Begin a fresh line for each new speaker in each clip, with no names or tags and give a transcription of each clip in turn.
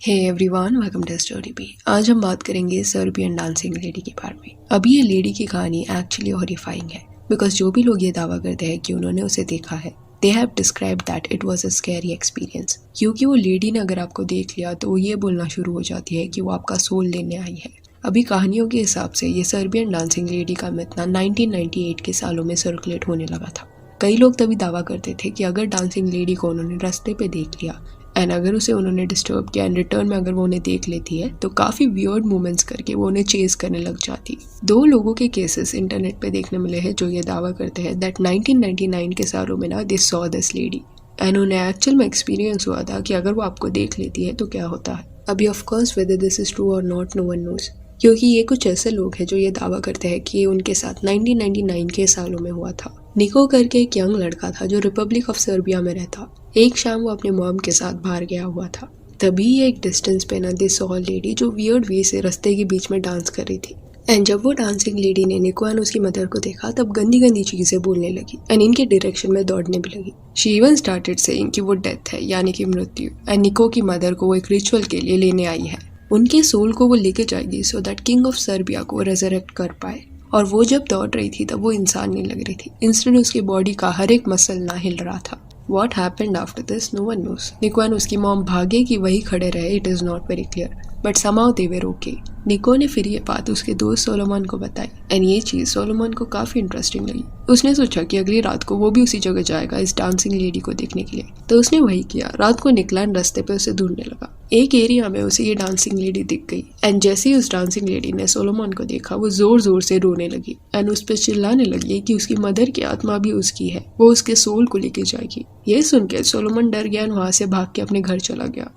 Hey everyone, welcome to story B. आज हम बात करेंगे सर्बियन डांसिंग लेडी के बारे में। अभी ये लेडी की कहानी एक्चुअली हॉरिफाइंग है बिकॉज जो भी लोग ये दावा करते हैं कि उन्होंने उसे देखा है, they have described that it was a scary experience. क्योंकि वो लेडी ने अगर आपको देख लिया तो वो ये बोलना शुरू हो जाती है कि वो आपका सोल लेने आई है। अभी कहानियों के हिसाब से ये सर्बियन डांसिंग लेडी का मिथ 1998 के सालों में सर्कुलेट होने लगा था। कई लोग तभी दावा करते थे कि अगर डांसिंग लेडी को उन्होंने रास्ते पे देख लिया एंड अगर उसे उन्होंने डिस्टर्ब किया एंड रिटर्न में अगर वो उन्हें देख लेती है तो काफ़ी वियर्ड मूवमेंट्स करके वो उन्हें चेस करने लग जाती। 2 लोगों के केसेस इंटरनेट पे देखने मिले हैं जो ये दावा करते हैं दैट 1999 के सालों में ना they saw this lady and उन्हें एक्चुअल में एक्सपीरियंस हुआ था कि अगर वो आपको देख लेती है तो क्या होता है। अभी of course whether this is true और नॉट, नो वन नोज, क्योंकि ये कुछ ऐसे लोग हैं जो ये दावा करते हैं कि ये उनके साथ 1999 के सालों में हुआ था। निको करके एक यंग लड़का था जो रिपब्लिक ऑफ सर्बिया में रहता। एक शाम वो अपने मॉम के साथ बाहर गया हुआ था। तभी एक डिस्टेंस पे ना दे सॉ लेडी जो वियर्ड वे से रास्ते के बीच में डांस कर रही थी। एंड जब वो डांसिंग लेडी ने निको एंड उसकी मदर को देखा तब गंदी गंदी चीजें बोलने लगी एंड इनके डायरेक्शन में दौड़ने भी लगी। शी इवन स्टार्टेड सेइंग कि वो डेथ है यानी कि मृत्यु एंड निको की मदर को वो एक रिचुअल के लिए लेने आई है। उनके सोल को वो लेके जाएगी so that king of Serbia को रेजरेक्ट कर पाए। और वो जब दौड़ रही थी तब वो इंसान नहीं लग रही थी, इंस्टेड उसकी बॉडी का हर एक मसल ना हिल रहा था। What happened after this, no one knows. निको एंड उसकी मॉम भागे कि वही खड़े रहे, it is not very clear, but somehow they were okay. निको ने फिर ये बात उसके दोस्त सोलोमन को बताई एंड ये चीज सोलोमन को काफी इंटरेस्टिंग लगी। उसने सोचा कि अगली रात को वो भी उसी जगह जाएगा इस डांसिंग लेडी को देखने के लिए, तो उसने वही किया। रात को निकला एंड रास्ते पे उसे ढूंढने लगा। एक एरिया में उसे ये डांसिंग लेडी दिख गई एंड जैसे ही उस डांसिंग लेडी ने सोलोमन को देखा वो जोर जोर से रोने लगी एंड उस पर चिल्लाने लगी कि उसकी मदर की आत्मा भी उसकी है, वो उसके सोल को लेके जाएगी। ये सुन के सोलोमन डर गया एंड वहां से भाग के अपने घर चला गया।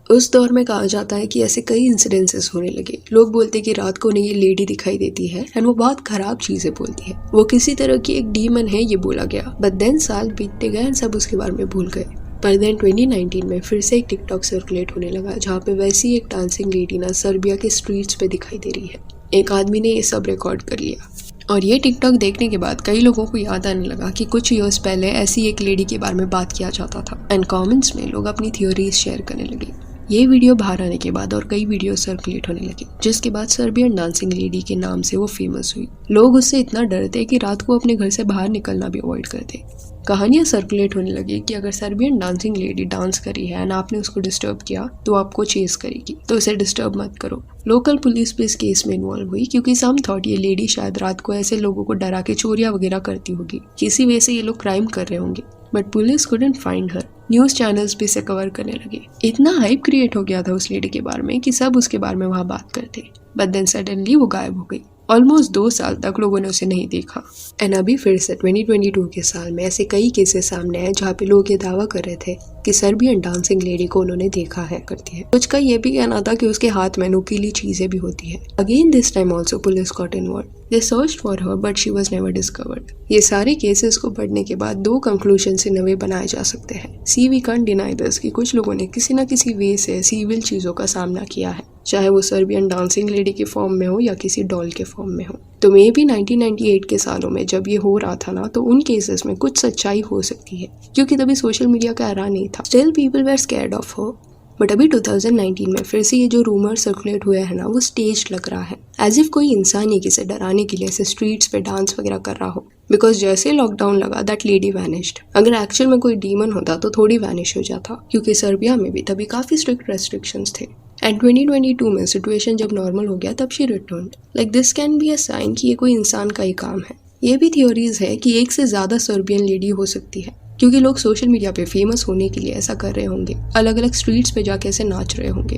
उस दौर में कहा जाता है कि ऐसे कई इंसिडेंसेस होने लगे। लोग बोलते हैं कि रात को उन्हें ये लेडी दिखाई देती है एंड वो बहुत खराब चीजें बोलती है, वो किसी तरह की एक डीमन है ये बोला गया। बट देन साल बीतते गए एंड सब उसके बारे में भूल गए। पर देन 2019 में फिर से एक टिकटॉक सर्कुलेट होने लगा जहाँ पे वैसी एक डांसिंग लेडी ना सर्बिया के स्ट्रीट्स पे दिखाई दे रही है। एक आदमी ने ये सब रिकॉर्ड कर लिया और ये टिकटॉक देखने के बाद कई लोगों को याद आने लगा कि कुछ ईयर्स पहले ऐसी एक लेडी के बारे में बात किया जाता था एंड कमेंट्स में लोग अपनी थ्योरीज शेयर करने लगे। ये वीडियो बाहर आने के बाद और कई वीडियो सर्कुलेट होने लगे जिसके बाद सर्बियन डांसिंग लेडी के नाम से वो फेमस हुई। लोग उससे इतना डरते कि रात को अपने घर से बाहर निकलना भी अवॉइड करते। कहानियां सर्कुलेट होने लगी कि अगर सर्बियन डांसिंग लेडी डांस करी है एंड आपने उसको डिस्टर्ब किया तो आपको चेस करेगी, तो उसे डिस्टर्ब मत करो। लोकल पुलिस भी इस केस में इन्वॉल्व हुई क्योंकि सम थॉट ये लेडी शायद रात को ऐसे लोगों को डरा के चोरियां वगैरह करती होगी, किसी वजह से ये लोग क्राइम कर रहे होंगे। But police couldn't find her. News channels भी इसे कवर करने लगे। इतना हाइप क्रिएट हो गया था उस लेडी के बारे में कि सब उसके बारे में वहां बात करते। बट देन सडनली वो गायब हो गई। ऑलमोस्ट 2 साल तक लोगों ने उसे नहीं देखा एंड अभी फिर से 2022 के साल में ऐसे कई केसेस सामने आए जहाँ पे लोग ये दावा कर रहे थे कि सर्बियन डांसिंग लेडी को उन्होंने देखा है करती है। कुछ का ये भी कहना था कि उसके हाथ में नुकीली चीजें भी होती है। Again this time also police got involve. They searched for her but she was never discovered. ये सारे केसेस को पढ़ने के बाद 2 कंक्लूजन से नवे बनाए जा सकते हैं। सी वी कांट डिनाई दिस कि कुछ लोगों ने किसी न किसी वे से ऐसी इविल चीजों का सामना किया है, चाहे वो सर्बियन डांसिंग लेडी के फॉर्म में हो या किसी डॉल के फॉर्म में हो। तो मे भी 1998 के सालों में जब ये हो रहा था ना तो उन केसेस में कुछ सच्चाई हो सकती है क्योंकि तभी सोशल मीडिया का एरा नहीं था। Still people were scared of her. But अभी 2019 में फिर से ये जो रूमर सर्कुलेट हुए हैं ना वो स्टेज लग रहा है, एज इफ कोई इंसान ही किसे डराने के लिए ऐसे स्ट्रीट्स पे डांस वगैरह कर रहा हो। बिकॉज जैसे लॉकडाउन लगा दैट लेडी वैनिश्ड। अगर एक्चुअल में कोई डीमन होता तो थोड़ी वैनिश हो जाता क्योंकि सर्बिया में भी तभी काफी स्ट्रिक्ट रेस्ट्रिक्शंस थे एंड 2022 में सिचुएशन जब नॉर्मल हो गया तब she return. Like this can be a sign कि ये कोई इंसान का ही काम है। ये भी थ्योरीज है कि एक से ज्यादा सर्बियन लेडी हो सकती है क्योंकि लोग सोशल मीडिया पे फेमस होने के लिए ऐसा कर रहे होंगे, अलग अलग स्ट्रीट्स पे जाके ऐसे नाच रहे होंगे।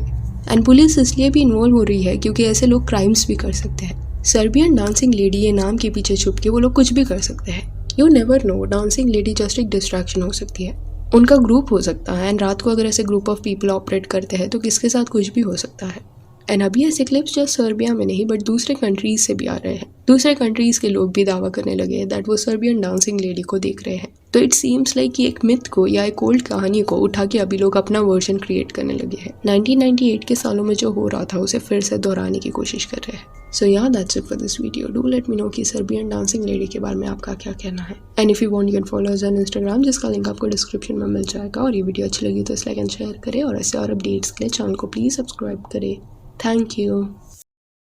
एंड पुलिस इसलिए भी इन्वॉल्व हो रही है क्योंकि ऐसे लोग क्राइम्स भी कर सकते हैं। सर्बियन डांसिंग लेडी ये नाम के पीछे छुप के वो लोग कुछ भी कर सकते हैं। You never know, dancing lady just एक डिस्ट्रैक्शन हो सकती है। उनका ग्रुप हो सकता है एंड रात को अगर ऐसे ग्रुप ऑफ पीपल ऑपरेट करते हैं तो किसके साथ कुछ भी हो सकता है। एंड अभी ऐसे क्लिप्स जस्ट सर्बिया में नहीं बट दूसरे कंट्रीज से भी आ रहे हैं। दूसरे कंट्रीज के लोग भी दावा करने लगे हैं दैट वो सर्बियन डांसिंग लेडी को देख रहे हैं। तो इट सीम्स लाइक कि एक मिथ को या एक ओल्ड कहानी को उठा के अभी लोग अपना वर्जन क्रिएट करने लगे हैं। 1998 के सालों में जो हो रहा था उसे फिर से दोहराने की कोशिश कर रहे हैं। सो yeah, that's it for this video. Do let me know कि सर्बियन डांसिंग लेडी के बारे में आपका क्या कहना है. And if you want you can follow us on Instagram, जिसका लिंक आपको डिस्क्रिप्शन में मिल जाएगा. और ये वीडियो अच्छी लगी तो इस लाइक एंड शेयर करें और ऐसे और अपडेट्स के लिए चैनल को प्लीज़ सब्सक्राइब करें. Thank you.